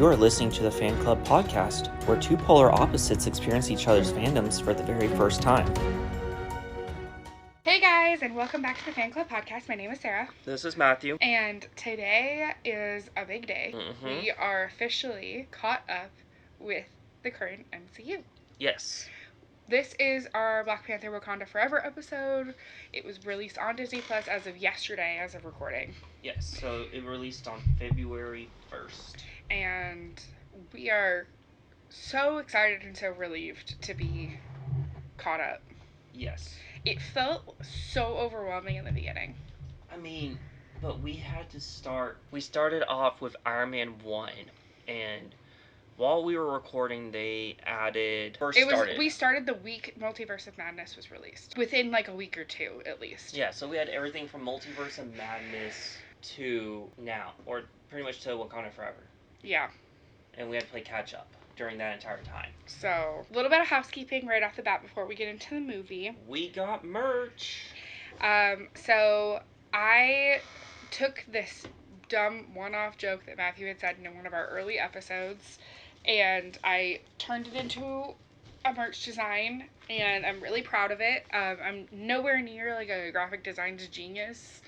You are listening to the Fan Club Podcast, where two polar opposites experience each other's fandoms for the very first time. Hey guys, and welcome back to the Fan Club Podcast. My name is Sarah. This is Matthew. And today is a big day. We are officially caught up with the current MCU. Yes. This is our Black Panther Wakanda Forever episode. It was released on Disney Plus as of yesterday, as of recording. Yes, so it released on February 1st. And we are so excited and so relieved to be caught up. Yes. It felt so overwhelming in the beginning. I mean, but we had to start. We started off with Iron Man 1, and while we were recording, they added. We started the week Multiverse of Madness was released. Within like a week or two, at least. Yeah, so we had everything from Multiverse of Madness to now, or pretty much to Wakanda Forever. Yeah. And we had to play catch up during that entire time. So, a little bit of housekeeping right off the bat before we get into the movie. We got merch. So I took this dumb one-off joke that Matthew had said in one of our early episodes, and I turned it into a merch design, and I'm really proud of it. I'm nowhere near like a graphic design genius,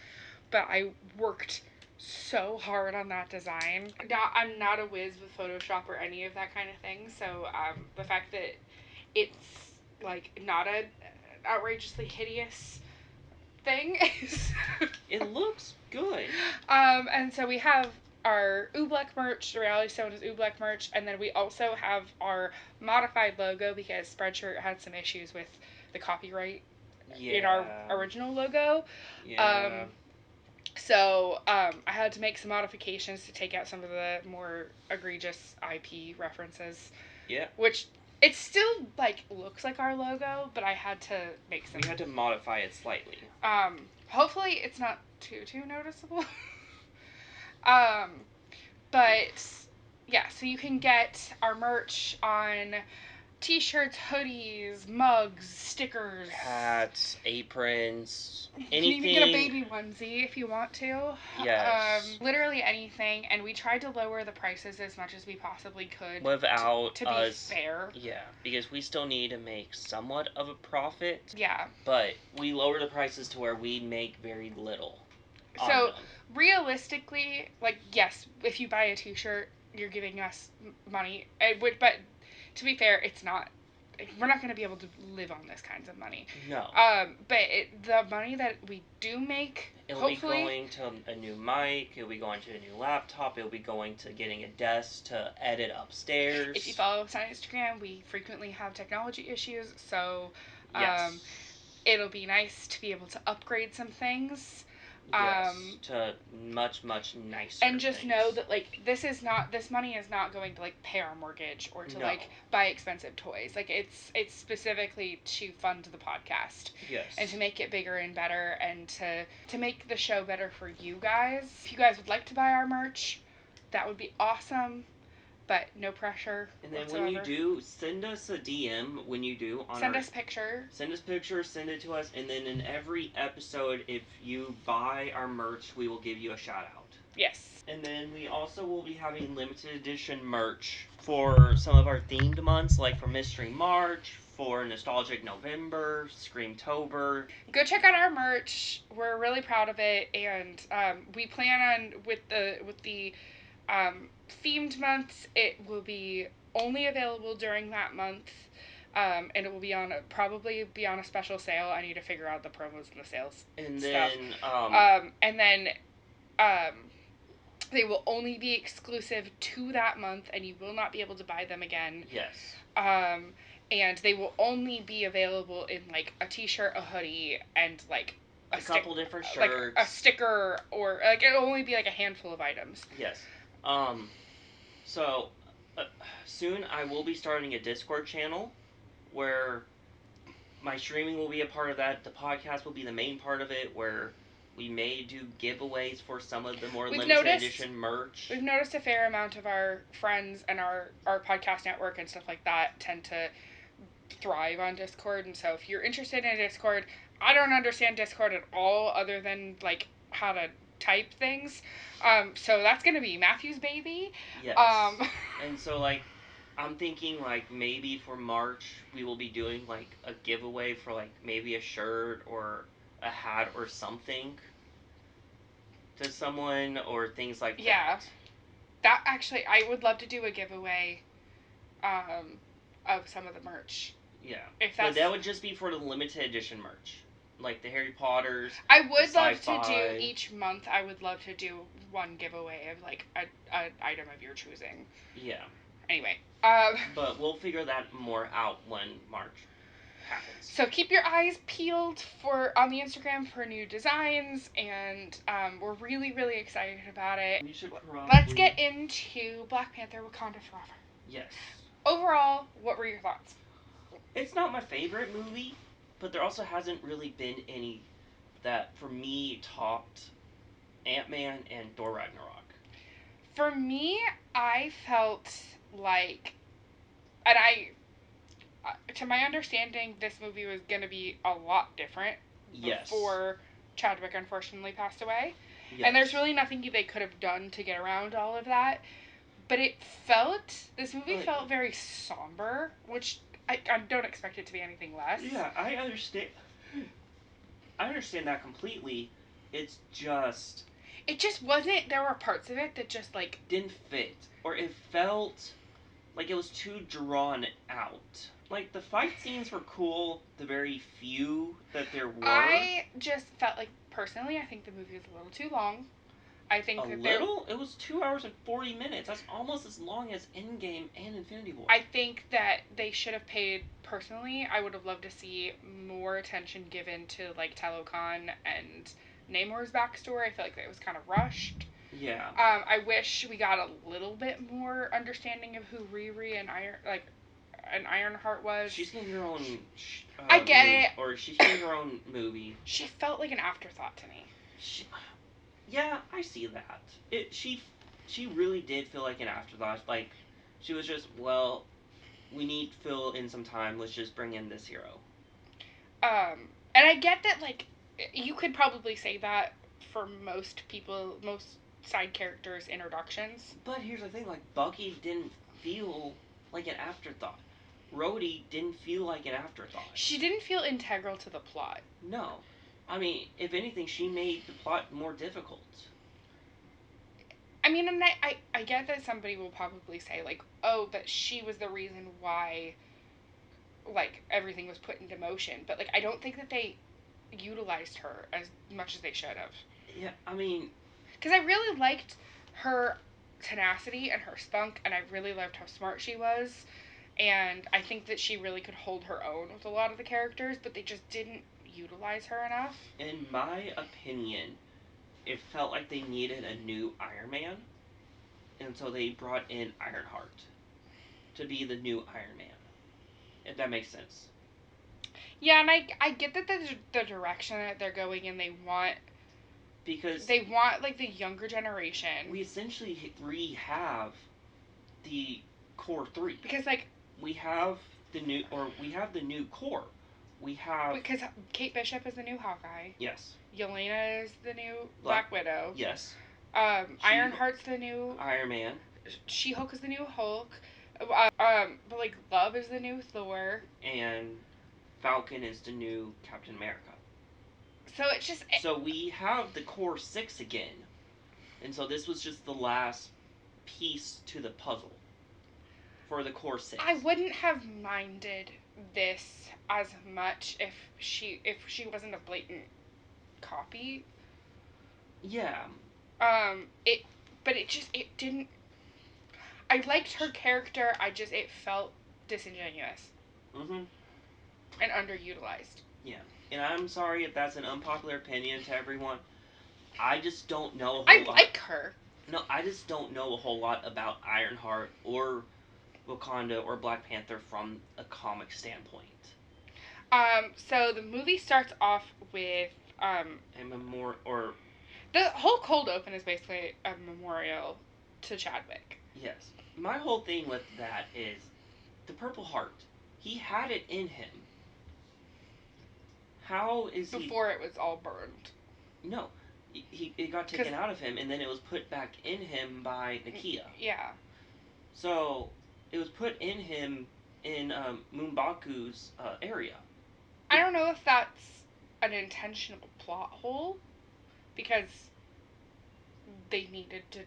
but I worked so hard on that design. I'm not a whiz with Photoshop or any of that kind of thing, so the fact that it's like not an outrageously hideous thing is it looks good. And so we have our Oobleck merch, the Reality Stone is Oobleck merch, and then we also have our modified logo because Spreadshirt had some issues with the copyright in our original logo. Yeah. So I had to make some modifications to take out some of the more egregious IP references. Yeah. Which it still like looks like our logo, but I had to make some. We had to modify it slightly. Hopefully it's not too noticeable. But yeah, so you can get our merch on t-shirts, hoodies, mugs, stickers, hats, aprons, anything. You can even get a baby onesie if you want to. Yes. Literally anything, and we tried to lower the prices as much as we possibly could. Without to be fair. Yeah, because we still need to make somewhat of a profit. Yeah. But we lower the prices to where we make very little. So, realistically, like, yes, if you buy a t-shirt, you're giving us money. But to be fair, it's not. We're not going to be able to live on this kinds of money. No. But the money that we do make, it'll be going to a new mic. It'll be going to a new laptop. It'll be going to getting a desk to edit upstairs. If you follow us on Instagram, we frequently have technology issues, so yes. It'll be nice to be able to upgrade some things. Yes, to much nicer and just things. know that like this money is not going to like pay our mortgage or to like buy expensive toys. Like it's specifically to fund the podcast. Yes. And to make it bigger and better and to make the show better for you guys. If you guys would like to buy our merch, that would be awesome. But no pressure. And then whatsoever. When you do, send us a DM when you do. Send us pictures. Send us pictures, send it to us, and then in every episode, if you buy our merch, we will give you a shout out. Yes. And then we also will be having limited edition merch for some of our themed months, like for Mystery March, for Nostalgic November, Screamtober. Go check out our merch. We're really proud of it, and we plan on with the themed months, it will be only available during that month, and it will be probably be on a special sale. I need to figure out the promos and the sales and stuff. Then, they will only be exclusive to that month, and you will not be able to buy them again. Yes. And they will only be available in like a t-shirt, a hoodie, and like a couple different shirts, like a sticker, or like it'll only be like a handful of items. Yes. So, soon I will be starting a Discord channel where my streaming will be a part of that. The podcast will be the main part of it, where we may do giveaways for some of the more limited edition merch. We've noticed a fair amount of our friends and our podcast network and stuff like that tend to thrive on Discord. And so if you're interested in Discord, I don't understand Discord at all other than like how to type things. So that's gonna be Matthew's baby. Yes. And so, like, I'm thinking, like, maybe for March, we will be doing, like, a giveaway for, like, maybe a shirt or a hat or something to someone or things like that. Yeah. That actually, I would love to do a giveaway of some of the merch. Yeah. If But that's, that would just be for the limited edition merch. Like the Harry Potters. I would the love to sci-fi. do each month. I would love to do one giveaway of like a item of your choosing. Yeah. Anyway, But we'll figure that more out when March happens. so keep your eyes peeled for on the Instagram for new designs, and we're really really excited about it. We should probably... Let's get into Black Panther: Wakanda Forever. Yes. Overall, what were your thoughts? It's not my favorite movie, but there also hasn't really been any that, for me, topped Ant-Man and Thor Ragnarok. For me, I felt like, and to my understanding, this movie was going to be a lot different Yes. before Chadwick unfortunately passed away. Yes. And there's really nothing they could have done to get around all of that. But this movie felt very somber, which I don't expect it to be anything less. Yeah, I understand. I understand that completely. It's just... It just wasn't, there were parts of it that just like... didn't fit. Or it felt like it was too drawn out. Like, the fight scenes were cool, the very few that there were. I just felt like, personally, I think the movie was a little too long. I think It was 2 hours and 40 minutes. That's almost as long as Endgame and Infinity War. I think that they should have paid, personally, I would have loved to see more attention given to, like, Talokan and Namor's backstory. I feel like it was kind of rushed. Yeah. I wish we got a little bit more understanding of who Riri and Ironheart was. She's getting her own... I get it. Or she's getting her own movie. She felt like an afterthought to me. Yeah, I see that. She really did feel like an afterthought. Like, she was just, well, we need to fill in some time. Let's just bring in this hero. And I get that, like, you could probably say that for most people, most side characters' introductions. But here's the thing, like, Bucky didn't feel like an afterthought. Rhodey didn't feel like an afterthought. She didn't feel integral to the plot. No. I mean, if anything, she made the plot more difficult. I mean, and I get that somebody will probably say, like, oh, but she was the reason why, like, everything was put into motion. But, like, I don't think that they utilized her as much as they should have. Yeah, I mean... Because I really liked her tenacity and her spunk, and I really loved how smart she was. And I think that she really could hold her own with a lot of the characters, but they just didn't utilize her enough. In my opinion, it felt like they needed a new Iron Man, and so they brought in Ironheart to be the new Iron Man, if that makes sense. Yeah, and I get that the direction that they're going in, they want, like, the younger generation. We essentially have the core three. Because, like... We have the new core. We have... Because Kate Bishop is the new Hawkeye. Yes. Yelena is the new Black Widow. Yes. Ironheart's the new... Iron Man. She-Hulk is the new Hulk. But, like, Love is the new Thor. And Falcon is the new Captain America. So it's just... So we have the core 6 again. And so this was just the last piece to the puzzle for the core 6. I wouldn't have minded this as much if she wasn't a blatant copy. Yeah. But it didn't... I liked her character, it felt disingenuous. Mm-hmm. And underutilized. Yeah. And I'm sorry if that's an unpopular opinion to everyone. I just don't know a whole lot. I like her. No, I just don't know a whole lot about Ironheart or Wakanda or Black Panther from a comic standpoint. So the movie starts off with the whole cold open is basically a memorial to Chadwick. Yes. My whole thing with that is the Purple Heart. He had it in him. How is Before it was all burned. No. it got taken out of him, and then it was put back in him by Nakia. Yeah. So it was put in him in Moonbaku's area. I don't know if that's an intentional plot hole, because they needed to.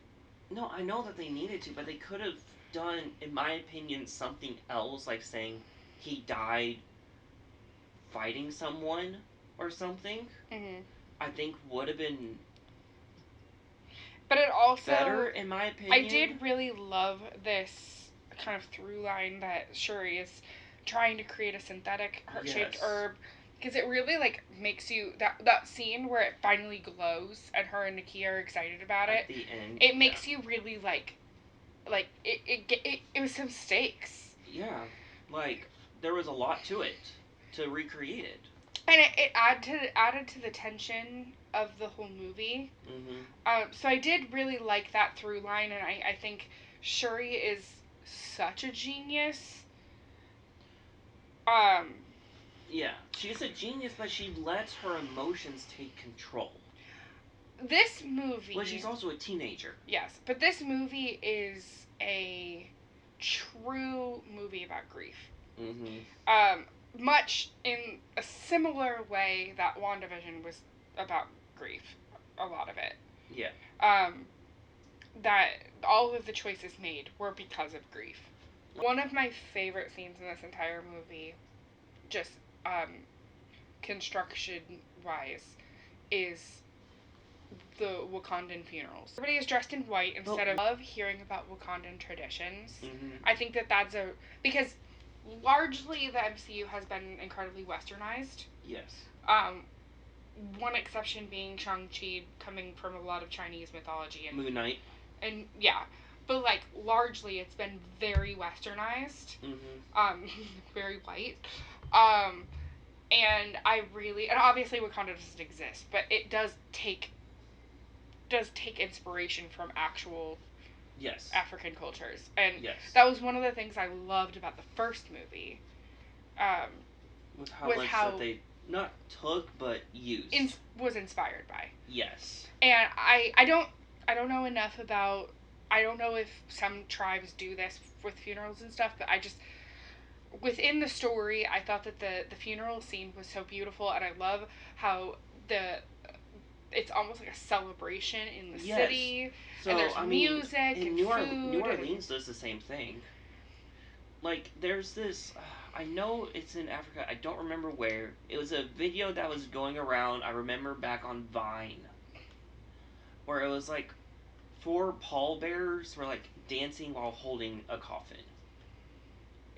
No, I know that they needed to, but they could have done, in my opinion, something else, like saying he died fighting someone or something. Mm-hmm. I think would have been But it also better, in my opinion. I did really love this kind of through line that Shuri is trying to create a synthetic heart-shaped herb, because it really like makes you that scene where it finally glows and her and Nakia are excited about it. At the end, it makes you really like it was some stakes. Yeah, like there was a lot to it to recreate it, and it added to the tension of the whole movie. Mm-hmm. So I did really like that through line, and I think Shuri is such a genius. Yeah, she's a genius, but she lets her emotions take control. This movie... Well, she's also a teenager. Yes, but this movie is a true movie about grief. Mm-hmm. Much in a similar way that WandaVision was about grief. A lot of it. Yeah. That all of the choices made were because of grief. One of my favorite scenes in this entire movie, just construction-wise, is the Wakandan funerals. Everybody is dressed in white instead of... I love hearing about Wakandan traditions. Mm-hmm. I think that's because largely the MCU has been incredibly westernized. Yes. One exception being Shang-Chi, coming from a lot of Chinese mythology. And Moon Knight. And, yeah. But, like, largely it's been very westernized. Mm-hmm. Very white. And I really... And obviously Wakanda doesn't exist, but it does take inspiration from actual African cultures. And that was one of the things I loved about the first movie. With how much that they not took but used. Was inspired by. Yes. And I don't know enough about... I don't know if some tribes do this with funerals and stuff, but I just... Within the story, I thought that the funeral scene was so beautiful, and I love how it's almost like a celebration in the city. So, and there's music and New food. New Orleans does the same thing. Like, there's this... I know it's in Africa. I don't remember where. It was a video that was going around, I remember, back on Vine. Where it was, like, 4 pallbearers were, like, dancing while holding a coffin.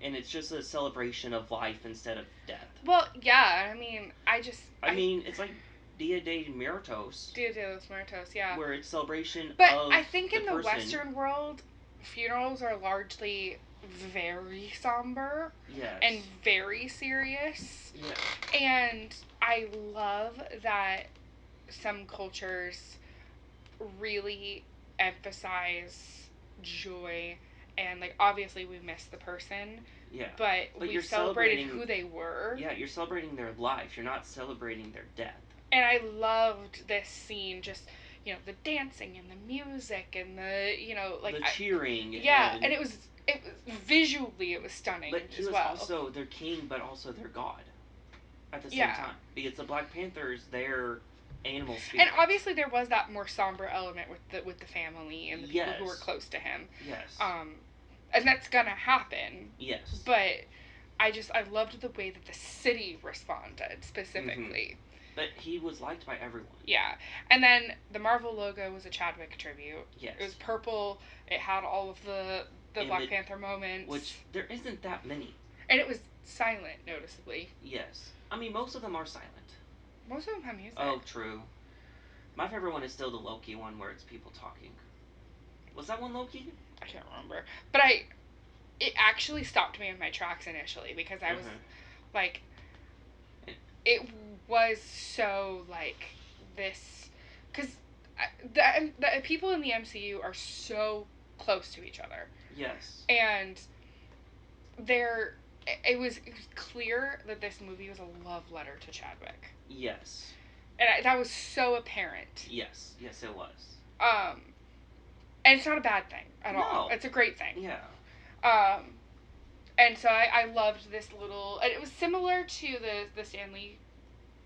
And it's just a celebration of life instead of death. Well, yeah, I mean, I mean, it's like Dia de Muertos. Dia de los Muertos, yeah. Where it's celebration but of I think in the person. Western world, funerals are largely very somber. Yes. And very serious. Yeah. And I love that some cultures really emphasize joy. And, like, obviously we miss the person. Yeah. But we celebrated who they were. Yeah, you're celebrating their life. You're not celebrating their death. And I loved this scene, just, you know, the dancing and the music and the, you know, like... The cheering. Yeah, and it was visually, it was stunning but he as was well. Also their king, but also their god. At the same time. Because the Black Panthers, they're animal spirit. And obviously there was that more somber element with the family and the people who were close to him. Yes. And that's gonna happen. Yes. But I loved the way that the city responded, specifically. Mm-hmm. But he was liked by everyone. Yeah. And then the Marvel logo was a Chadwick tribute. Yes. It was purple. It had all of the Black Panther moments. Which, there isn't that many. And it was silent, noticeably. Yes. I mean, most of them are silent. Most of them have music. Oh, true. My favorite one is still the Loki one, where it's people talking. Was that one Loki? I can't remember. But it actually stopped me in my tracks initially, because I was, like, it was so, like, this, because the people in the MCU are so close to each other. Yes. And it was clear that this movie was a love letter to Chadwick. Yes. And that was so apparent. Yes, it was. And it's not a bad thing at all. No. It's a great thing. Yeah. And so I loved this little, and it was similar to the Stanley,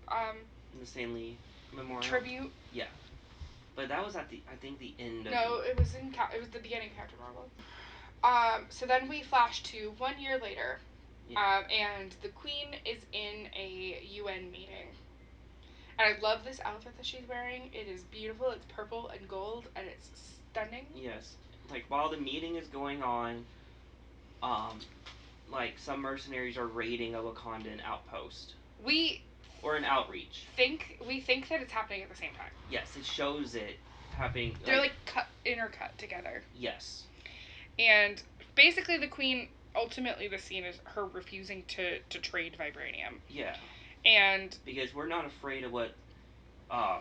the Stanley Memorial tribute. Yeah, but that was at the end of. No, it was the beginning of Captain Marvel. So then we flash to 1 year later, and the Queen is in a UN meeting. And I love this outfit that she's wearing. It is beautiful. It's purple and gold, and it's stunning. Yes, like while the meeting is going on, like some mercenaries are raiding a Wakandan outpost. Or an outreach. We think that it's happening at the same time. Yes, it shows it happening. They're like intercut together. Yes. And basically the Queen, ultimately the scene is her refusing to trade vibranium. Yeah. And because we're not afraid of what I'm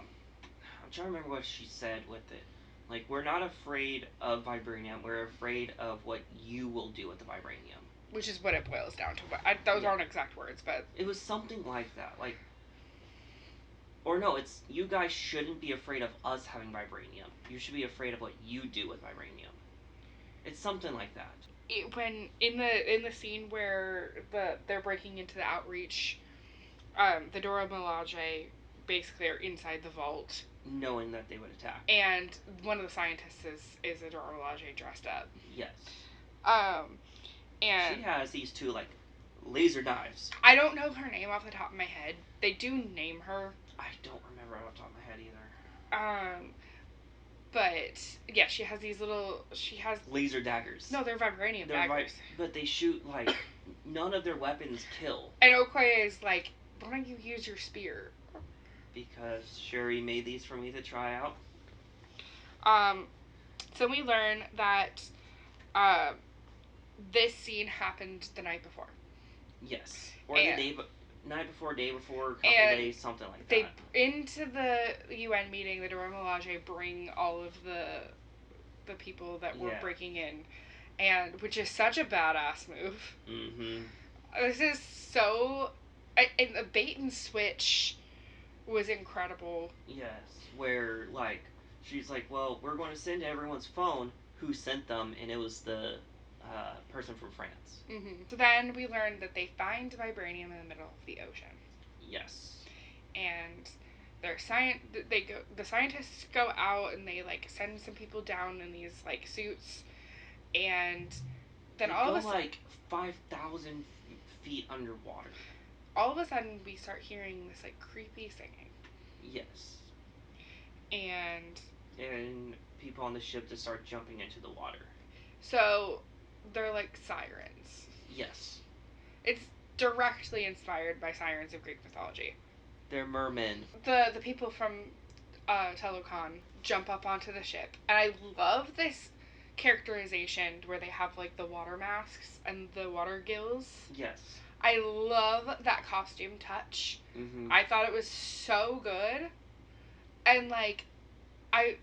trying to remember what she said with it. Like, we're not afraid of vibranium, we're afraid of what you will do with the vibranium. Which is what it boils down to. Those aren't exact words, but it was something like that. Like, or no, it's you guys shouldn't be afraid of us having vibranium. You should be afraid of what you do with vibranium. It's something like that. When in the scene where they're breaking into the outreach, the Dora Milaje basically are inside the vault, knowing that they would attack. And one of the scientists is a Dora Milaje dressed up. Yes. And she has these two like laser knives. I don't know her name off the top of my head. They do name her. I don't remember off the top of my head either. But yeah, she has these little. She has laser daggers. No, they're vibranium daggers. But they shoot like none of their weapons kill. And Okoye is like, why don't you use your spear? Because Shuri made these for me to try out. So we learn that this scene happened the night before. Yes. Or the night before, day before, a couple days, something like that. Into the UN meeting, the Dora Milaje bring all of the people that were breaking in, and which is such a badass move. Mm-hmm. This is so... And the bait and switch was incredible. Yes, where, like, she's like, well, we're going to send to everyone's phone who sent them, and it was the person from France. Mm-hmm. So then we learned that they find vibranium in the middle of the ocean. Yes. And the scientists go out and they like send some people down in these like suits, and then they all go of a sudden, like 5,000 feet underwater. All of a sudden we start hearing this like creepy singing. Yes. And people on the ship just start jumping into the water. So they're like sirens. Yes. It's directly inspired by sirens of Greek mythology. They're mermen. The people from Talokan jump up onto the ship, and I love this characterization where they have like the water masks and the water gills. Yes. I love that costume touch. Mm-hmm. I thought it was so good, and like, I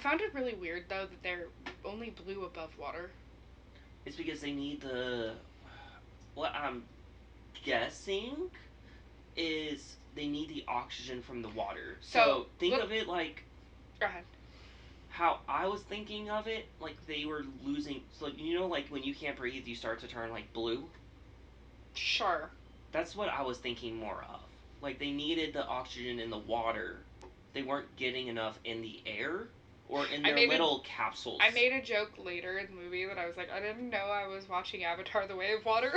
found it really weird though that they're only blue above water. It's because they need what I'm guessing is they need the oxygen from the water. So think of it like... Go ahead. How I was thinking of it, like they were losing... So, you know, like when you can't breathe, you start to turn like blue? Sure. That's what I was thinking more of. Like they needed the oxygen in the water. They weren't getting enough in the air. Or in their little capsules. I made a joke later in the movie that I was like, I didn't know I was watching Avatar: The Way of Water.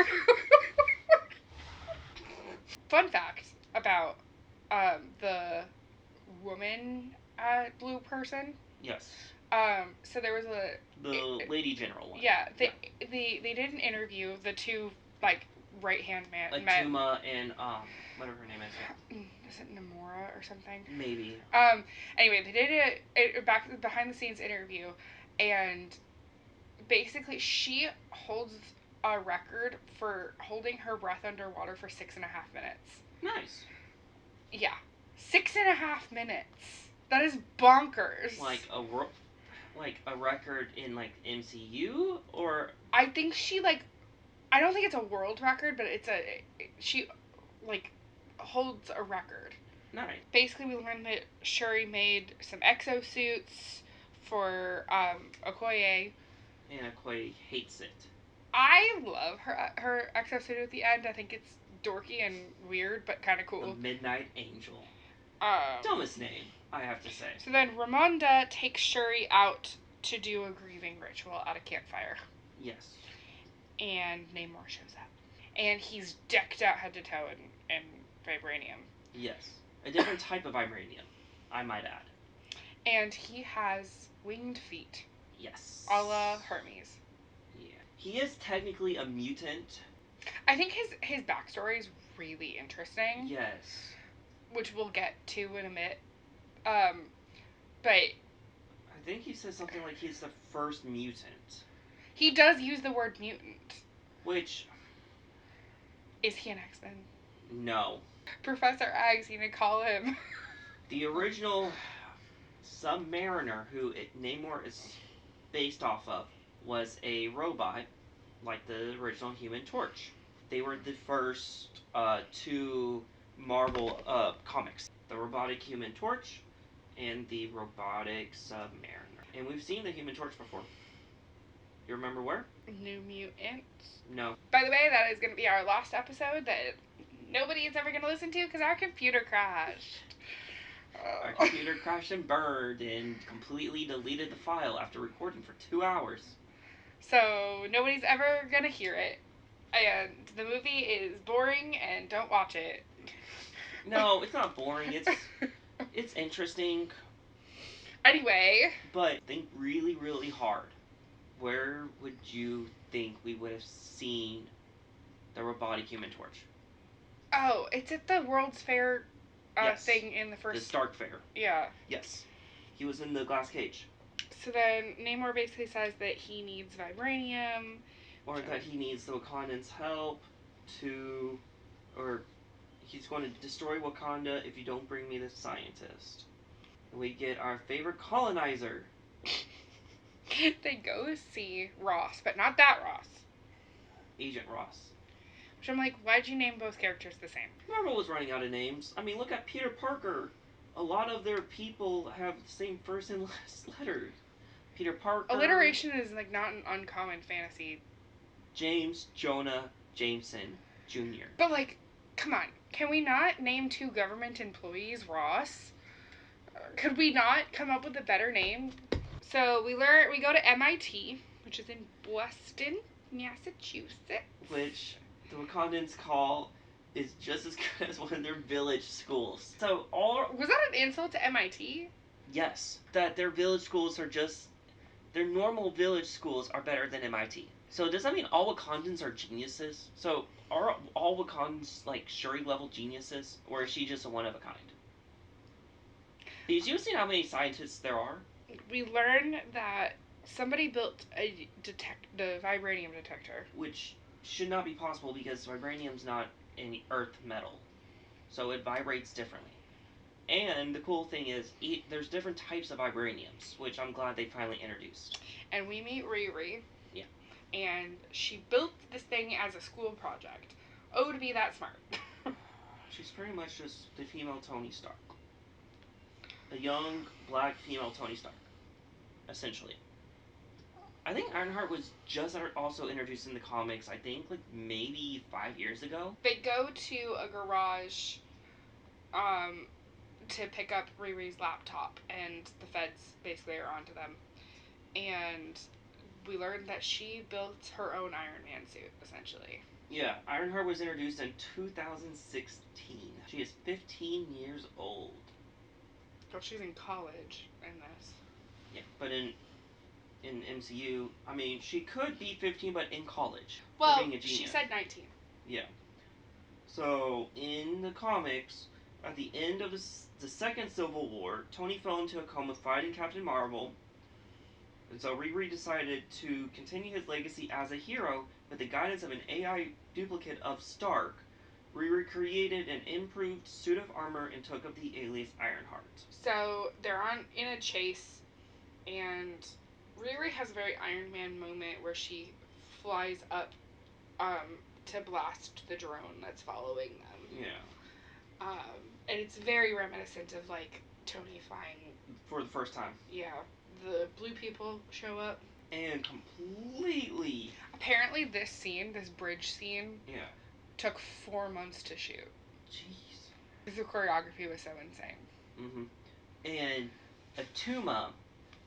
Fun fact about the woman blue person. Yes. So there was the Lady General one. Yeah, they did an interview, the two like right hand men. Tuma and whatever her name is. Is it Namora or something? Maybe. Anyway, they did a behind the scenes interview, and basically she holds a record for holding her breath underwater for 6.5 minutes. Nice. Yeah, 6.5 minutes. That is bonkers. Like a record in like MCU, or I think she like, I don't think it's a world record, but she like holds a record. Nice. Basically, we learned that Shuri made some exosuits for Okoye. And Okoye hates it. I love her exosuit at the end. I think it's dorky and weird, but kind of cool. The Midnight Angel. Dumbest name, I have to say. So then Ramonda takes Shuri out to do a grieving ritual at a campfire. Yes. And Namor shows up. And he's decked out head to toe in vibranium. Yes. A different type of vibranium, I might add. And he has winged feet. Yes. A la Hermes. Yeah. He is technically a mutant. I think his backstory is really interesting. Yes. Which we'll get to in a bit. But I think he says something like he's the first mutant. He does use the word mutant. Which... Is he an X-Men? No. Professor Eggs, you can call him. The original Submariner, who Namor is based off of, was a robot, like the original Human Torch. They were the first two Marvel comics. The robotic Human Torch and the robotic Submariner. And we've seen the Human Torch before. You remember where? New Mutants? No. By the way, that is going to be our last episode that nobody is ever going to listen to because our computer crashed. Our computer crashed and burned and completely deleted the file after recording for 2 hours. So nobody's ever going to hear it. And the movie is boring and don't watch it. No, it's not boring. It's interesting. Anyway. But think really, really hard. Where would you think we would have seen the robotic Human Torch? Oh, it's at the World's Fair yes. thing in the first... The Stark Fair. Yeah. Yes. He was in the glass cage. So then Namor basically says that he needs vibranium. Or that he needs the Wakandans' help to... Or he's going to destroy Wakanda if you don't bring me the scientist. And we get our favorite colonizer. They go see Ross, but not that Ross. Agent Ross. Which I'm like, why'd you name both characters the same? Marvel was running out of names. I mean, look at Peter Parker. A lot of their people have the same first and last letters. Peter Parker. Alliteration is like not an uncommon fantasy. James Jonah Jameson Jr. But like, come on. Can we not name two government employees Ross? Could we not come up with a better name? So we go to MIT, which is in Boston, Massachusetts. Which the Wakandans call is just as good as one of their village schools. So was that an insult to MIT? Yes, that their village schools are just their normal village schools are better than MIT. So does that mean all Wakandans are geniuses? So are all Wakandans like Shuri level geniuses, or is she just a one of a kind? Did you see how many scientists there are? We learn that somebody built the vibranium detector. Which should not be possible because vibranium's not an earth metal. So it vibrates differently. And the cool thing is, there's different types of vibraniums, which I'm glad they finally introduced. And we meet Riri. Yeah. And she built this thing as a school project. Oh, to be that smart. She's pretty much just the female Tony Stark. A young, black female Tony Stark. Essentially. I think Ironheart was just also introduced in the comics, I think, like, maybe 5 years ago. They go to a garage, to pick up Riri's laptop, and the feds basically are onto them. And we learned that she built her own Iron Man suit, essentially. Yeah, Ironheart was introduced in 2016. She is 15 years old. Well, she's in college in this. Yeah, but in MCU, I mean, she could be 15, but in college. Well, for being a genius. She said 19. Yeah. So, in the comics, at the end of the second Civil War, Tony fell into a coma fighting Captain Marvel. And so Riri decided to continue his legacy as a hero with the guidance of an AI duplicate of Stark. Riri created an improved suit of armor and took up the alias Ironheart. So they're in a chase, and Riri has a very Iron Man moment where she flies up to blast the drone that's following them. Yeah. And it's very reminiscent of, like, Tony flying. For the first time. Yeah. The blue people show up. And completely... Apparently this scene, this bridge scene, Yeah. took 4 months to shoot. Jeez. Because the choreography was so insane. Mm-hmm. And Atuma,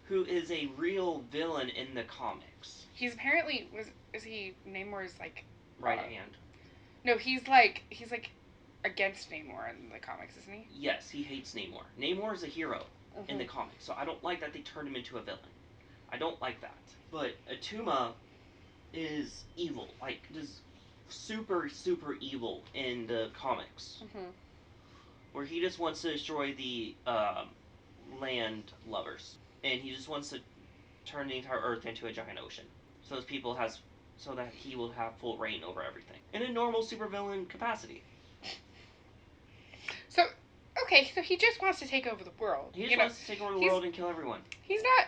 who is a real villain in the comics. He's apparently, is he Namor's, like... Right hand. No, he's like against Namor in the comics, isn't he? Yes, he hates Namor. Namor is a hero in the comics, so I don't like that they turned him into a villain. I don't like that. But Atuma is evil, like just super, super evil in the comics. Mm-hmm. Where he just wants to destroy the land lovers. And he just wants to turn the entire Earth into a giant ocean. So that he will have full reign over everything. In a normal supervillain capacity. So, okay, so he just wants to take over the world. He just wants to take over the world and kill everyone. He's not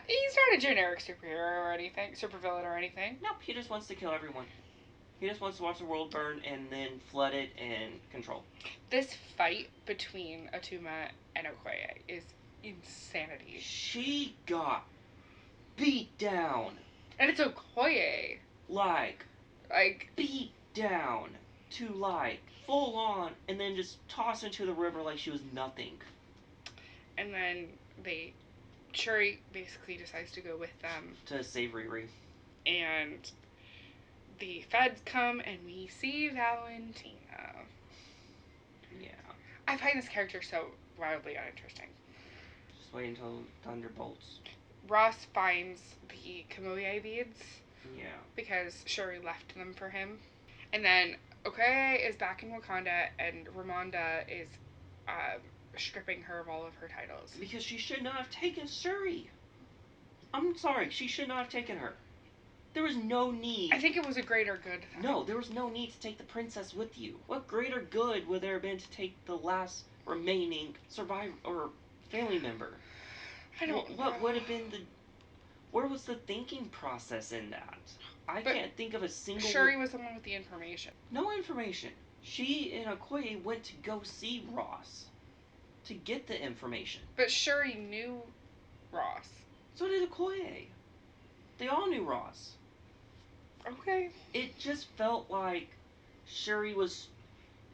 a generic superhero or anything, supervillain or anything. Nope, he just wants to kill everyone. He just wants to watch the world burn and then flood it and control. This fight between Atuma and Okoye is insanity. She got beat down. And it's Okoye. Like beat down to full on, and then just tossed into the river like she was nothing. And then Shuri basically decides to go with them. To save Riri. And the feds come and we see Valentina. Yeah. I find this character so wildly uninteresting. Just wait until Thunderbolts. Ross finds the Kamoye beads. Yeah. Because Shuri left them for him. And then Okoye is back in Wakanda and Ramonda is stripping her of all of her titles. Because she should not have taken Shuri. I'm sorry, she should not have taken her. There was no need. I think it was a greater good. No, there was no need to take the princess with you. What greater good would there have been to take the last remaining survivor or family member? I don't know. What would have been where was the thinking process in that? I can't think of a single... Shuri was the one with the information. No information. She and Okoye went to go see Ross to get the information. But Shuri knew Ross. So did Okoye. They all knew Ross. Okay. It just felt like Shuri was...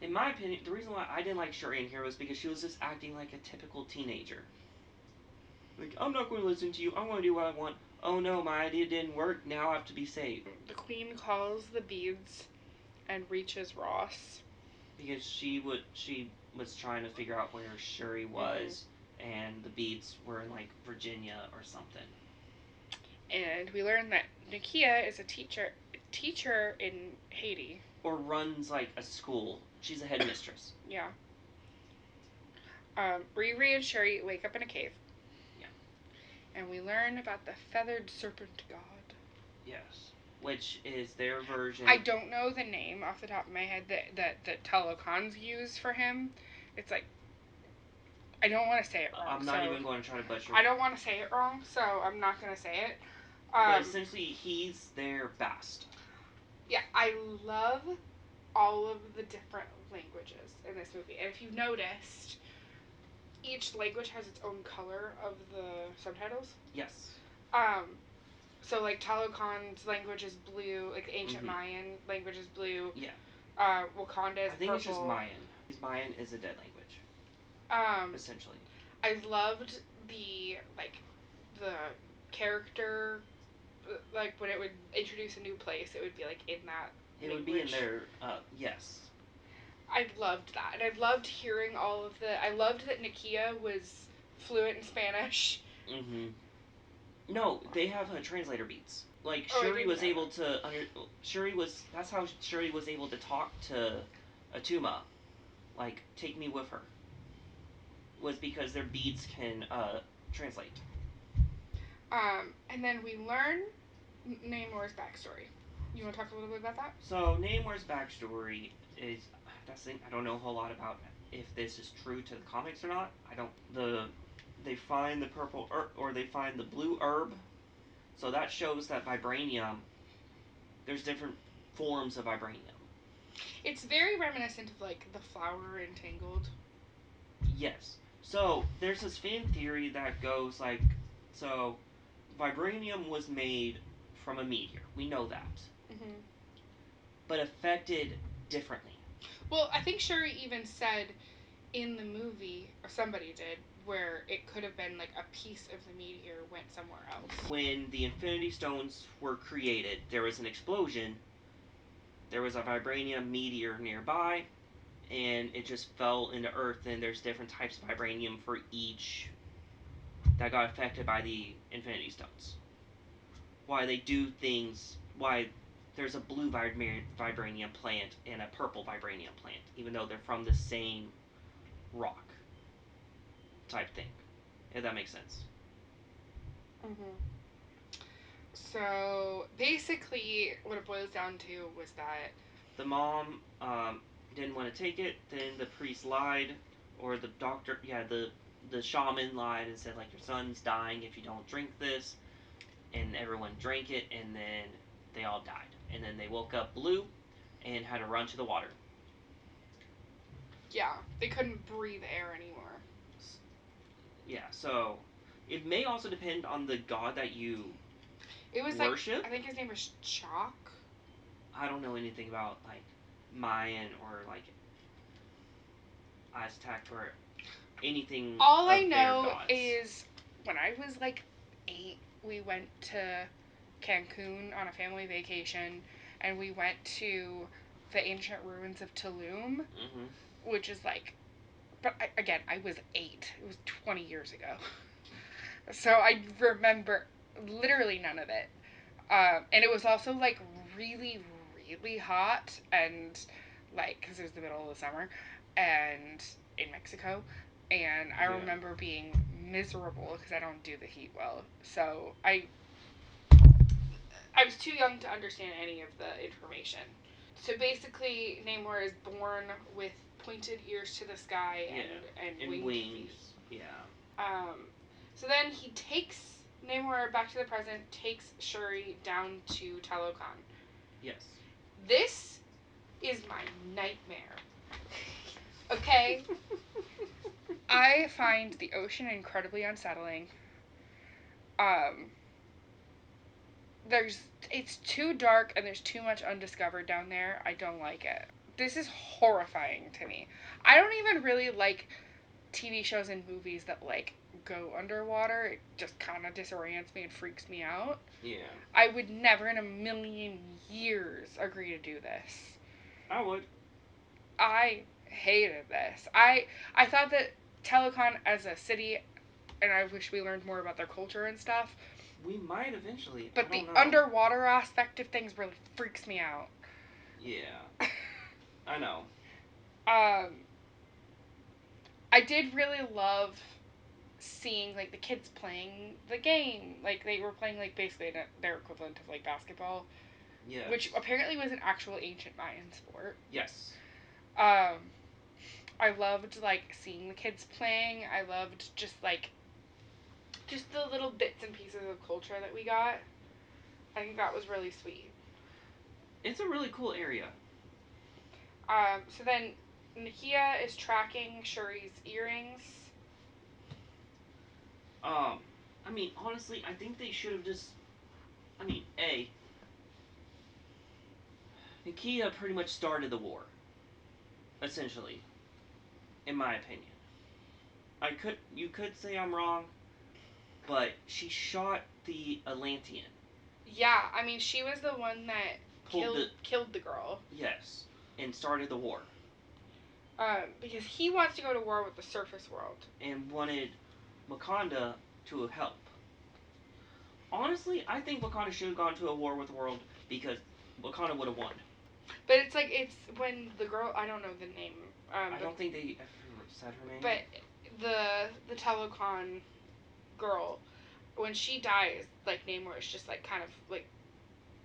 In my opinion, the reason why I didn't like Shuri in here was because she was just acting like a typical teenager. Like, I'm not going to listen to you. I'm going to do what I want. Oh no, my idea didn't work. Now I have to be saved. The queen calls the beads and reaches Ross. Because she was trying to figure out where Shuri was, and the beads were in, Virginia or something. And we learn that Nakia is a teacher in Haiti. Or runs, a school. She's a headmistress. Yeah. Riri and Shuri wake up in a cave. And we learn about the feathered serpent god. Yes. Which is their version... I don't know the name off the top of my head that Talokans use for him. It's I don't want to say it wrong. I'm not even going to try to butcher it. I don't want to say it wrong, so I'm not going to say it. But essentially, he's their best. Yeah, I love all of the different languages in this movie. And if you've noticed... Each language has its own color of the subtitles. Yes. So Talokan's language is blue, the ancient Mayan language is blue. Yeah. Wakanda is purple. I think it's just Mayan. Mayan is a dead language. Essentially. I loved the character, when it would introduce a new place, it would be in that It language. would be in their, yes. I loved that, and I loved hearing all of I loved that Nakia was fluent in Spanish. Mm-hmm. No, they have translator beats. Shuri was able to that's how Shuri was able to talk to Atuma. Take me with her. Was because their beats can, translate. And then we learn Namor's backstory. You want to talk a little bit about that? So, Namor's backstory is... I don't know a whole lot about if this is true to the comics or not. They find the purple herb, or they find the blue herb. So that shows that vibranium, there's different forms of vibranium. It's very reminiscent of the flower entangled. Yes. So there's this fan theory that goes like, so vibranium was made from a meteor. We know that, Mm-hmm. but affected differently. Well, I think Shuri even said in the movie, or somebody did, where it could have been like a piece of the meteor went somewhere else. When the Infinity Stones were created, there was an explosion. There was a vibranium meteor nearby, and it just fell into Earth. And there's different types of vibranium for each that got affected by the Infinity Stones. Why they do things, why there's a blue vibranium plant and a purple vibranium plant, even though they're from the same rock type thing. If that makes sense. Mm-hmm. So basically, what it boils down to was that The mom didn't want to take it. Then the priest lied, or the doctor, the shaman lied and said like your son's dying if you don't drink this, and everyone drank it, and then they all died. And then they woke up blue, and had to run to the water. yeah, they couldn't breathe air anymore. Yeah, so it may also depend on the god that you It was worship. like, I think his name was Chalk. I don't know anything about like Mayan or like Aztec or anything. All of I their know gods. is when I was like 8, we went to Cancun on a family vacation, and we went to the ancient ruins of Tulum, which is like, but again, I was 8. It was 20 years ago. So I remember literally none of it. And it was also like really, really hot, and like, because it was the middle of the summer, and in Mexico. And I remember being miserable because I don't do the heat well. So I was too young to understand any of the information. So basically, Namor is born with pointed ears to the sky and winged feet. Yeah. So then he takes Namor back to the present, takes Shuri down to Talokan. Yes. This is my nightmare. Okay? I find the ocean incredibly unsettling. It's too dark and there's too much undiscovered down there. I don't like it. This is horrifying to me. I don't even really like TV shows and movies that like go underwater. It just kind of disorients me and freaks me out. Yeah. I would never in a million years agree to do this. I would. I hated this. I thought that Talokan as a city, and I wish we learned more about their culture and stuff. We might eventually. But I don't the know. underwater aspect of things really freaks me out. Yeah. I know. I did really love seeing like the kids playing the game. Like they were playing like basically their equivalent of like basketball. Yes. Which apparently was an actual ancient Mayan sport. Yes. I loved like seeing the kids playing. I loved just the little bits and pieces of culture that we got. I think that was really sweet. It's a really cool area. So then Nakia is tracking Shuri's earrings. I mean, honestly, I think they should have just. I mean, Nakia pretty much started the war. Essentially, in my opinion. You could say I'm wrong, but she shot the Atlantean. Yeah, I mean, she was the one that killed the girl. Yes, and started the war. Because he wants to go to war with the surface world. And wanted Wakanda to help. Honestly, I think Wakanda should have gone to a war with the world because Wakanda would have won. But it's when the girl, I don't know the name. I don't think they ever said her name. But the Talokan girl, when she dies, like Namor is just like kind of like.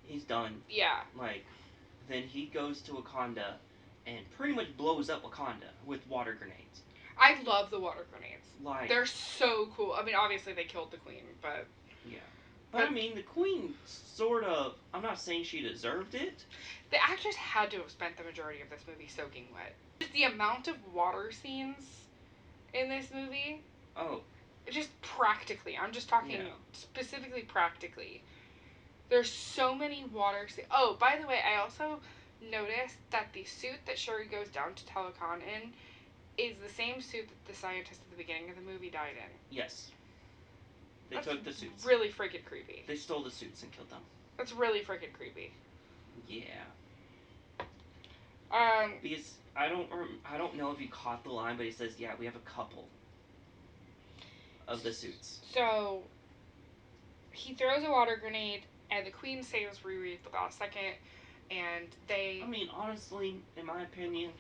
He's done. Yeah. Like, then he goes to Wakanda and pretty much blows up Wakanda with water grenades. I love the water grenades. Like, they're so cool. I mean, obviously they killed the queen, but. Yeah. But I mean, the queen sort of. I'm not saying she deserved it. The actors had to have spent the majority of this movie soaking wet. Just the amount of water scenes in this movie. Oh. Just practically. I'm just talking specifically practically. There's so many water... Oh, by the way, I also noticed that the suit that Shuri goes down to Telecon in is the same suit that the scientist at the beginning of the movie died in. Yes. They took the suits. Really freaking creepy. They stole the suits and killed them. That's really freaking creepy. Yeah. Because I don't know if you caught the line, but he says, "Yeah, we have a couple of the suits." So he throws a water grenade, and the Queen saves Riri at the last second, and they... I mean, honestly, in my opinion,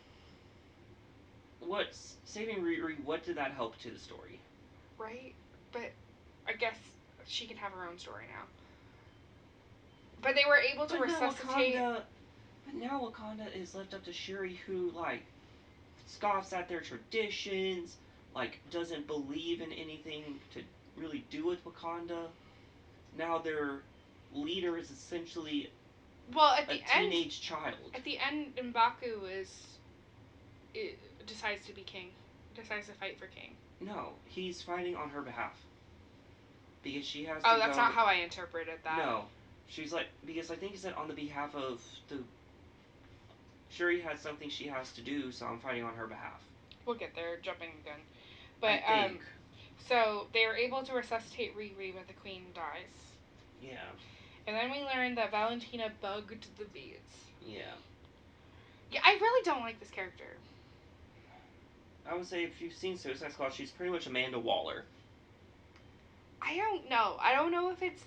saving Riri, what did that help to the story? Right? But I guess she can have her own story now. But they were able to resuscitate... But now Wakanda is left up to Shuri, who, like, scoffs at their traditions, like, doesn't believe in anything to really do with Wakanda. Now their leader is essentially a teenage child. At the end, M'Baku decides to be king. Decides to fight for king. No, he's fighting on her behalf. Because she has to Oh, that's not how I interpreted that. No. She's like, because I think he said on the behalf of the... Shuri has something she has to do, so I'm fighting on her behalf. We'll get there, jumping the gun. But, I think. So, they are able to resuscitate Riri when the Queen dies. Yeah. And then we learned that Valentina bugged the bees. Yeah. Yeah, I really don't like this character. I would say if you've seen Suicide Squad, she's pretty much Amanda Waller. I don't know. I don't know if it's...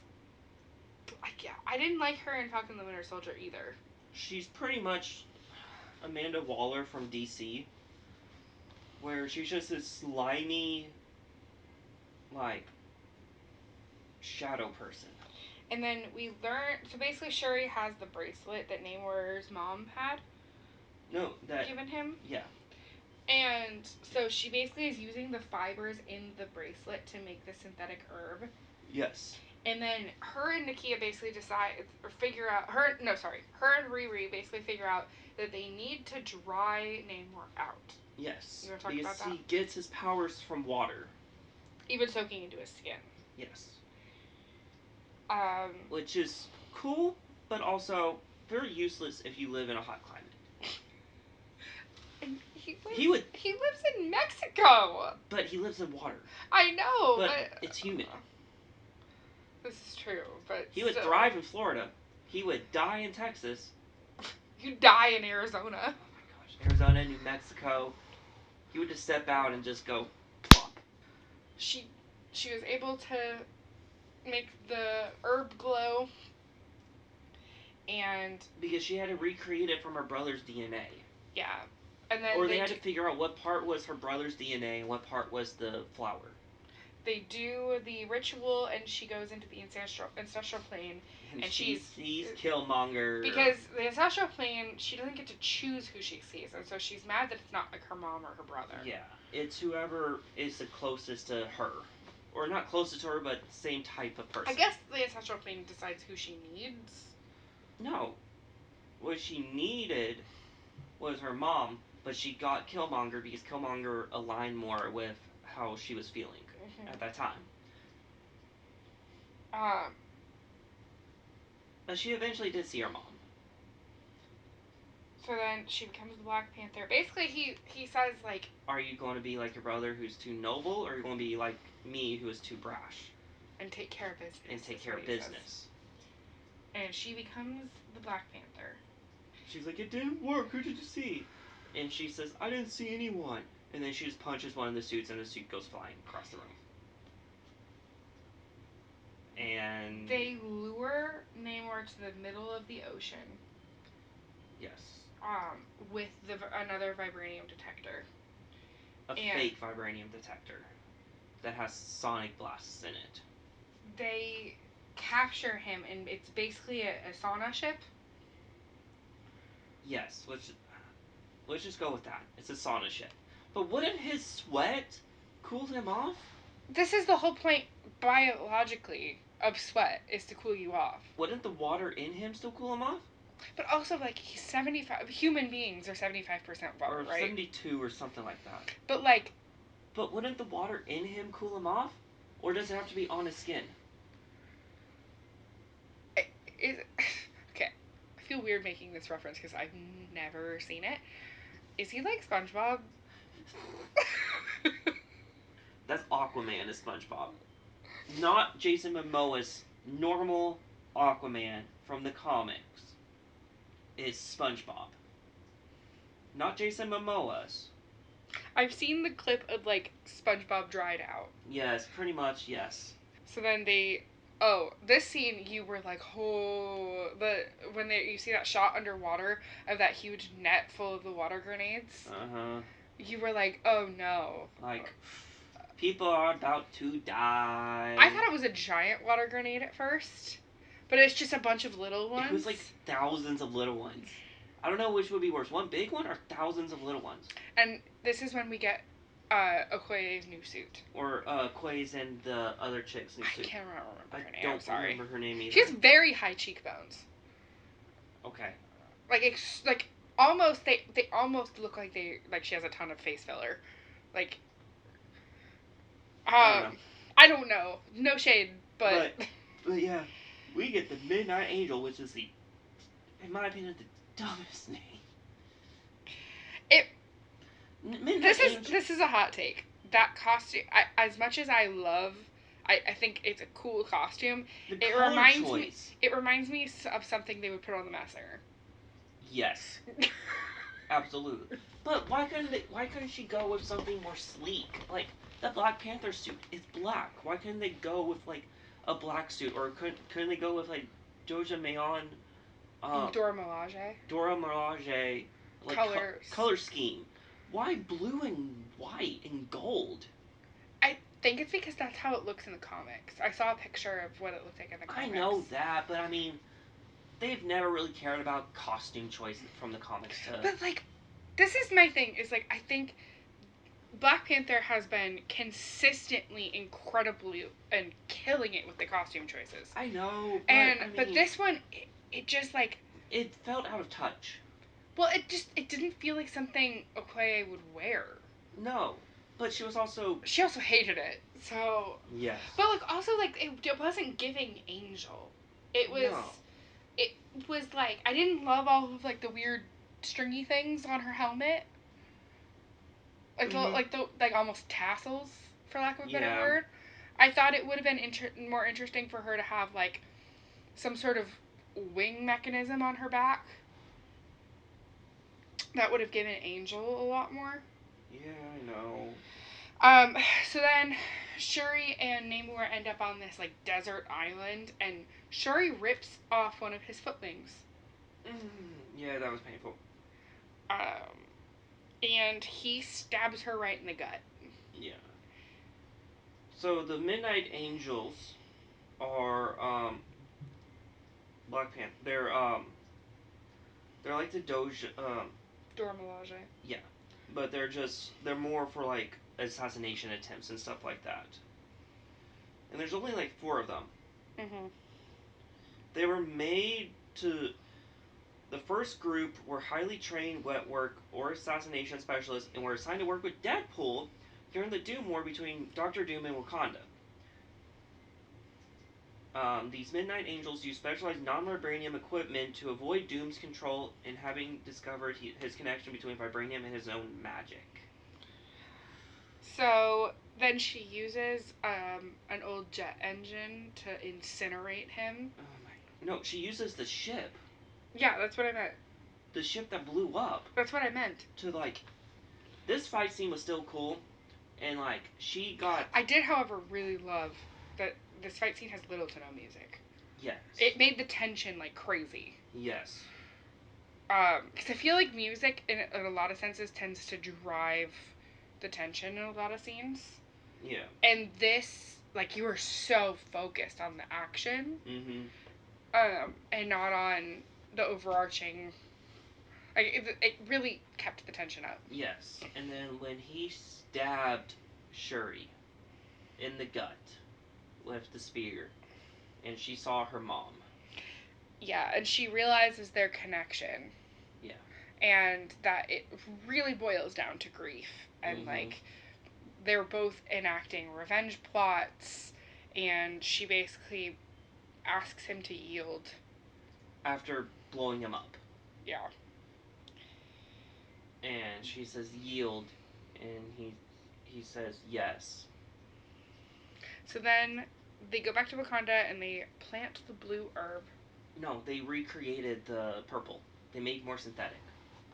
I didn't like her in Falcon the Winter Soldier either. She's pretty much Amanda Waller from DC. Where she's just this slimy, like, shadow person. And then we learned... So basically Shuri has the bracelet that Namor's mom had. No, that... Given him. Yeah. And so she basically is using the fibers in the bracelet to make the synthetic herb. Yes. And then her and Nakia basically her and Riri basically figure out that they need to dry Namor out. Yes. You want to talk about that? Because he gets his powers from water. Even soaking into his skin. Yes. Um, Which is cool, but also very useless if you live in a hot climate. And he lives in Mexico. But he lives in water. I know, but it's humid. This is true, but he would thrive in Florida. He would die in Texas. You'd die in Arizona. Oh my gosh, Arizona, New Mexico. He would just step out and just go plop. She was able to make the herb glow, and because she had to recreate it from her brother's DNA. Yeah. And then they had to figure out what part was her brother's DNA and what part was the flower. They do the ritual, and she goes into the ancestral plane, and she sees Killmonger. Because the ancestral plane, she doesn't get to choose who she sees, and so she's mad that it's not like her mom or her brother. Yeah, it's whoever is the closest to her, or not closest to her, but same type of person. I guess the ancestral plane decides who she needs. No, what she needed was her mom. But she got Killmonger because Killmonger aligned more with how she was feeling at that time. But she eventually did see her mom. So then she becomes the Black Panther. Basically, he says, like... Are you going to be like your brother who's too noble, or are you going to be like me who is too brash? And take care of business. And she becomes the Black Panther. She's like, it didn't work. Who did you see? And she says, I didn't see anyone. And then she just punches one of the suits, and the suit goes flying across the room. And... they lure Namor to the middle of the ocean. Yes. With another vibranium detector. A fake vibranium detector that has sonic blasts in it. They capture him, and it's basically a sauna ship. Yes, let's just go with that. It's a sauna ship. But wouldn't his sweat cool him off? This is the whole point, biologically, of sweat, is to cool you off. Wouldn't the water in him still cool him off? But also, like, he's 75... Human beings are 75% water, or right? 72 or something like that. But, like, But wouldn't the water in him cool him off? Or does it have to be on his skin? Okay, I feel weird making this reference because I've never seen it. Is he like SpongeBob? That's Aquaman as SpongeBob. Not Jason Momoa's normal Aquaman from the comics is SpongeBob. Not Jason Momoa's. I've seen the clip of like SpongeBob dried out. Yes, pretty much, yes. So then this scene you were like, when you see that shot underwater of that huge net full of the water grenades. You were like, oh no. Like, people are about to die. I thought it was a giant water grenade at first, but it's just a bunch of little ones. It was like thousands of little ones. I don't know which would be worse, one big one or thousands of little ones. And this is when we get Okoye's new suit. Or Quay's and the other chick's new suit. I can't remember her name. I don't remember her name either. She has very high cheekbones. Okay. Like almost they almost look like she has a ton of face filler. Like I don't know. No shade, but yeah, we get the Midnight Angel, which is in my opinion, the dumbest name. This is a hot take. That costume, as much as I think it's a cool costume. It reminds me of something they would put on The Masked Singer. Yes, absolutely. But why couldn't she go with something more sleek? Like the Black Panther suit is black. Why couldn't they go with like a black suit, or couldn't they go with like Doja Mayon? Dora Milaje. Dora Milaje, like color scheme. Why blue and white and gold? I think it's because that's how it looks in the comics. I saw a picture of what it looked like in the comics. I know that, but I mean, they've never really cared about costume choices from the comics. But like, this is my thing. Is like I think Black Panther has been consistently incredibly and killing it with the costume choices. I know, but this one, it just like it felt out of touch. Well, it didn't feel like something Okoye would wear. No, but she also hated it. So yes. But like also like it wasn't giving Angel. It was It was like I didn't love all of like the weird stringy things on her helmet. Like the almost tassels, for lack of a better word. I thought it would have been more interesting for her to have like some sort of wing mechanism on her back. That would have given Angel a lot more. Yeah, I know. So then Shuri and Namor end up on this like desert island, and Shuri rips off one of his foot wings. Yeah, that was painful. And he stabs her right in the gut. Yeah. So the Midnight Angels are Black Panther. They're like the Dora Milaje. Yeah, but they're more for like assassination attempts and stuff like that. And there's only like 4 of them. They were made to. The first group were highly trained wet work or assassination specialists and were assigned to work with Deadpool during the Doom War between Dr. Doom and Wakanda. These Midnight Angels use specialized non-vibranium equipment to avoid Doom's control, and having discovered his connection between vibranium and his own magic. So then she uses an old jet engine to incinerate him. Oh my! No, she uses the ship. Yeah, that's what I meant. The ship that blew up. That's what I meant. To like, this fight scene was still cool, and like she got. I did, however, really love that this fight scene has little to no music. Yes. It made the tension like crazy. Yes. Because I feel like music, in a lot of senses, tends to drive the tension in a lot of scenes. Yeah. And this, like, you were so focused on the action. And not on the overarching. Like, it really kept the tension up. Yes. And then when he stabbed Shuri in the gut with the spear, and she saw her mom. Yeah, and she realizes their connection. Yeah. And that it really boils down to grief. And, like, they're both enacting revenge plots, and she basically asks him to yield. After blowing him up. Yeah. And she says yield, and he says yes. So then they go back to Wakanda and they plant the blue herb. No, they recreated the purple. They made more synthetic.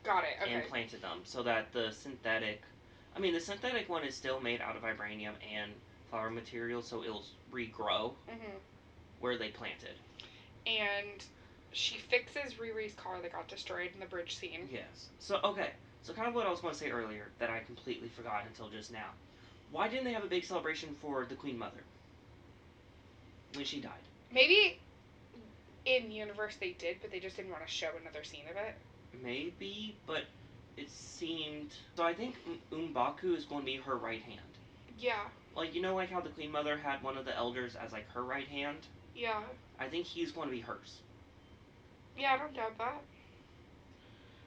Got it, okay. And planted them so that the synthetic one is still made out of vibranium and flower material, so it'll regrow where they planted. And she fixes Riri's car that got destroyed in the bridge scene. Yes. So, okay. So kind of what I was going to say earlier that I completely forgot until just now. Why didn't they have a big celebration for the Queen Mother when she died? Maybe in universe they did, but they just didn't want to show another scene of it. Maybe, but it seemed... So I think M'Baku is going to be her right hand. Yeah. Like, you know, like how the Queen Mother had one of the elders as, like, her right hand? Yeah. I think he's going to be hers. Yeah, I don't doubt that.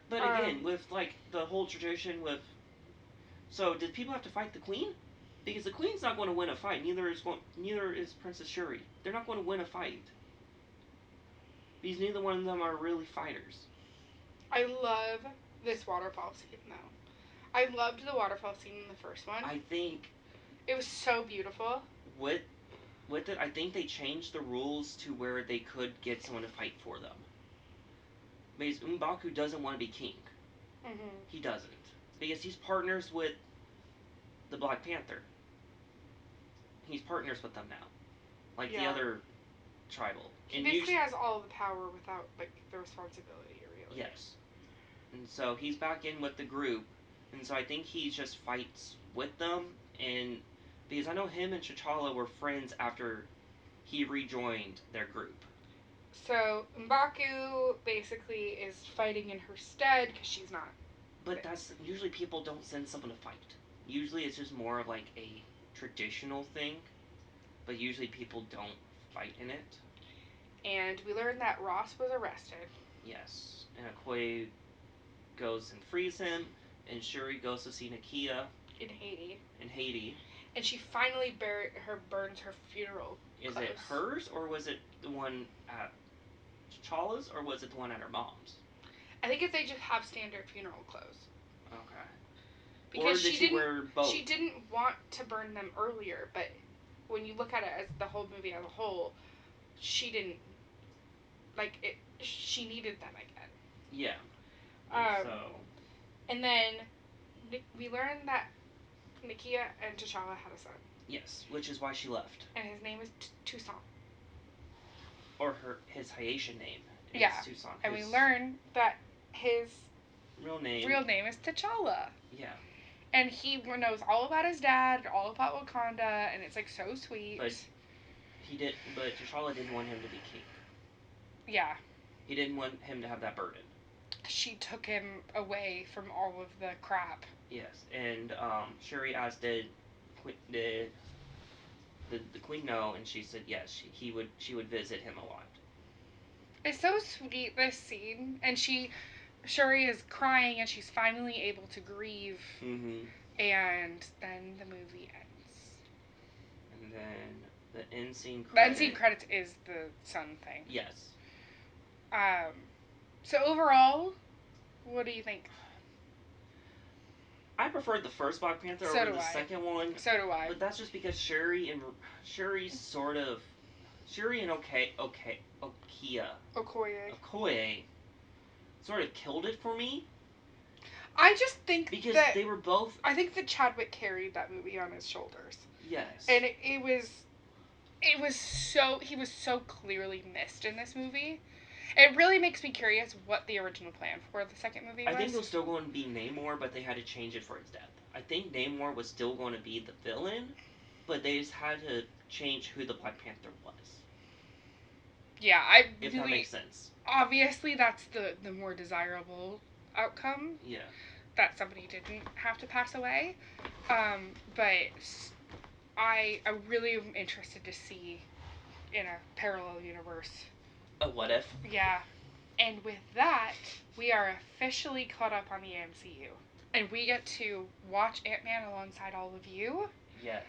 But again, with, like, the whole tradition with... So, did people have to fight the Queen? Because the Queen's not going to win a fight. Neither is Princess Shuri. They're not going to win a fight. Because neither one of them are really fighters. I love this waterfall scene, though. I loved the waterfall scene in the first one. I think... It was so beautiful. With it, I think they changed the rules to where they could get someone to fight for them. Because M'Baku doesn't want to be king. He doesn't. Because he's partners with the Black Panther. He's partners with them now. Like the other tribal. He basically has all the power without, like, the responsibility, really. Yes. And so he's back in with the group. And so I think he just fights with them. And because I know him and T'Challa were friends after he rejoined their group. So M'Baku basically is fighting in her stead because she's not. But that's usually people don't send someone to fight. Usually it's just more of like a traditional thing. But usually people don't fight in it. And we learned that Ross was arrested. Yes. And Okoye goes and frees him. And Shuri goes to see Nakia. In Haiti. And she finally burns her funeral clothes. Is it hers, or was it the one at T'Challa's, or was it the one at her mom's? I think if they just have standard funeral clothes. Okay. Because or did she wear both? She didn't want to burn them earlier, but when you look at it as the whole movie as a whole, she didn't like it. She needed them again. Yeah. And then we learned that Nakia and T'Challa had a son. Yes, which is why she left. And his name is Toussaint. Or his Haitian name is Toussaint. And we learn that his real name is T'Challa. Yeah. And he knows all about his dad, all about Wakanda, and it's like so sweet. But T'Challa didn't want him to be king. Yeah. He didn't want him to have that burden. She took him away from all of the crap. Yes, and Shuri asked did the Queen know, and she said yes. She would visit him a lot. It's so sweet, this scene, and Shuri is crying, and she's finally able to grieve. Mm-hmm. And then the movie ends. And then the end scene credits. The end scene credits is the sun thing. Yes. So overall, what do you think? I preferred the first Black Panther over the second one. So do I. But that's just because Shuri and Okoye sort of killed it for me. I just think because that they were both. I think that Chadwick carried that movie on his shoulders. Yes. And it was so clearly missed in this movie. It really makes me curious what the original plan for the second movie was. I think it was still going to be Namor, but they had to change it for his death. I think Namor was still going to be the villain, but they just had to change who the Black Panther was. Yeah, if that makes sense. Obviously, that's the more desirable outcome. Yeah. That somebody didn't have to pass away. But I really am interested to see in a parallel universe. A what if? Yeah. And with that, we are officially caught up on the MCU. and we get to watch Ant-Man alongside all of you. Yes.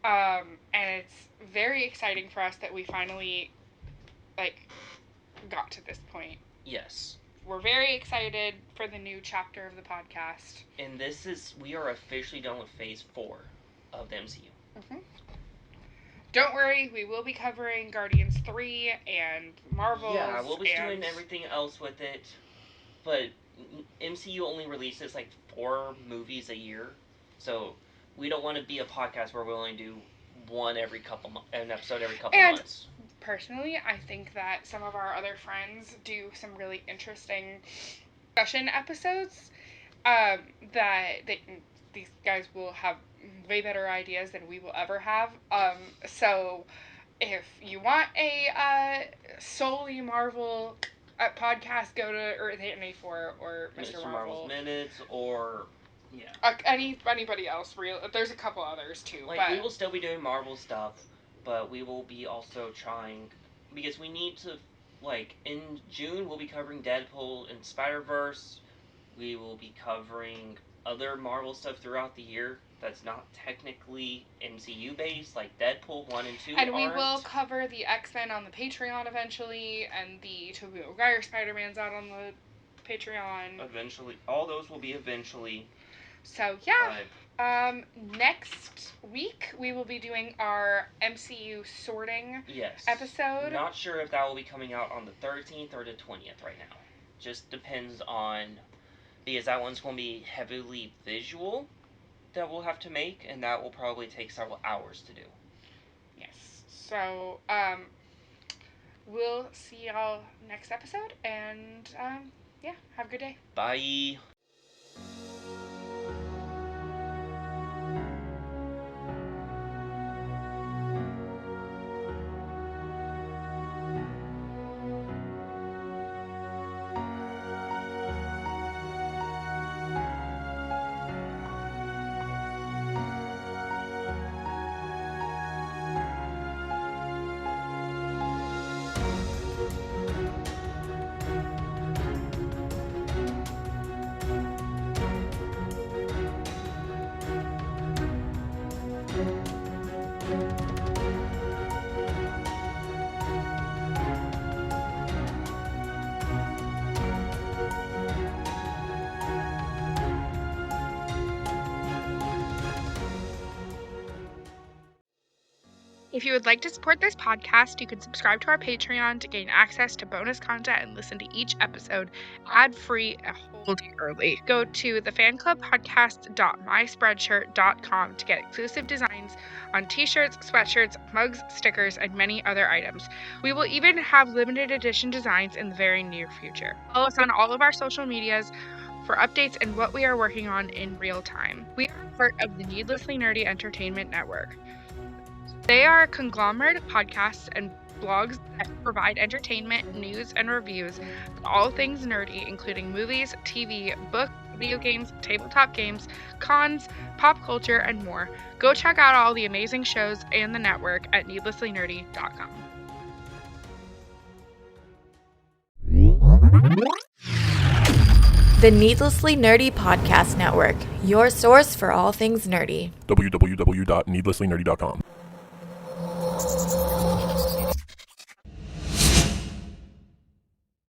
And it's very exciting for us that we finally, got to this point. Yes. We're very excited for the new chapter of the podcast. And we are officially done with Phase 4 of the MCU. Mm-hmm. Don't worry, we will be covering Guardians 3 and Marvels. Yeah, we'll be doing everything else with it. But MCU only releases 4 movies a year. So we don't want to be a podcast where we only do an episode every couple months. Personally, I think that some of our other friends do some really interesting discussion episodes that these guys will have way better ideas than we will ever have. So if you want a solely Marvel podcast, go to Earth 884 or Mr. Marvel's Minutes or... Yeah. Anybody else, there's a couple others too. We will still be doing Marvel stuff, but we will be also trying, because we need to, in June we'll be covering Deadpool and Spider-Verse. We will be covering other Marvel stuff throughout the year that's not technically MCU based, like Deadpool 1 and 2 And we will cover the X-Men on the Patreon eventually, and the Tobey Maguire Spider-Man's out on the Patreon. Eventually. All those will be eventually. So, yeah. Next week, we will be doing our MCU sorting episode. Not sure if that will be coming out on the 13th or the 20th right now. Just depends on... Because that one's going to be heavily visual that we'll have to make, and that will probably take several hours to do. Yes. So, we'll see y'all next episode, and, yeah, have a good day. Bye. If you would like to support this podcast, you can subscribe to our Patreon to gain access to bonus content and listen to each episode ad-free a whole day early. Go to thefanclubpodcast.myspreadshirt.com to get exclusive designs on t-shirts, sweatshirts, mugs, stickers, and many other items. We will even have limited edition designs in the very near future. Follow us on all of our social medias for updates and what we are working on in real time. We are part of the Needlessly Nerdy Entertainment Network. They are a conglomerate of podcasts and blogs that provide entertainment, news, and reviews of all things nerdy, including movies, TV, books, video games, tabletop games, cons, pop culture, and more. Go check out all the amazing shows and the network at needlesslynerdy.com. The Needlessly Nerdy Podcast Network, your source for all things nerdy. www.needlesslynerdy.com.